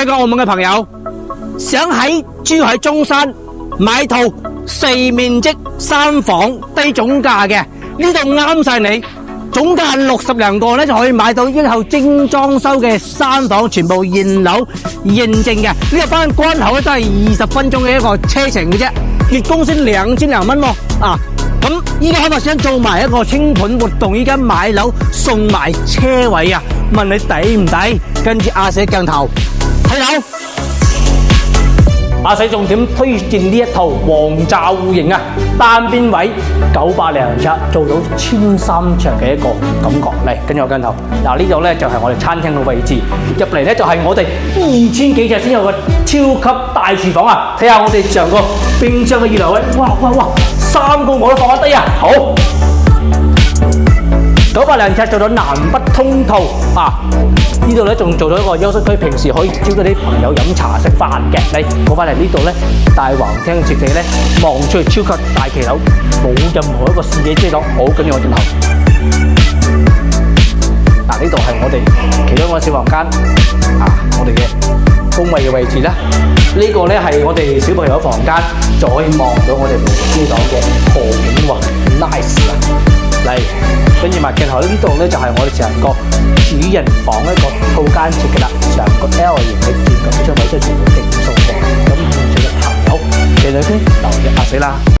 喺個澳門嘅朋友，想喺珠海中山買套4面積3房低總價嘅，呢度啱晒你。總價60零個咧就可以買到以後精裝修嘅3房，全部現樓現證嘅。呢個班關口咧都係20分鐘嘅一個車程嘅啫，月供先2000零蚊喎。啊，咁依家可唔可以想做埋一個清盤活動？依家買樓送埋車位啊？問你抵唔抵？跟住阿寫鏡頭睇樓。阿仔重點推薦呢一套王炸戶型啊，單邊位900零尺，做到1300尺嘅一個感覺。嚟，跟住我鏡頭，嗱呢度咧就係我哋餐廳嘅位置，入嚟咧就係我哋2000幾尺先有個超級大廚房啊！睇下我哋成個冰箱嘅2樓位，哇，3個我都放得低啊！好，900零尺做到南北通透啊！呢度咧仲做咗一個休息區，平時可以招到啲朋友飲茶食飯嘅。嚟過翻嚟呢度咧，大橫廳設計咧，望出去超級大騎樓，冇任何一個視野遮擋，好緊要我鏡頭。嗱，呢度係我哋其中一個小房間啊，我哋嘅工位嘅位置啦。呢個咧係我哋小朋友房間，就可以望到我哋無遮擋嘅河景喎 ，nice 啊！嚟，跟住埋鏡頭呢度咧就係我哋成個主人房一個套間設計啦，成個 L 型嘅電動車位都全部定數嘅，咁唔同嘅朋友，其實咧留意壓死啦。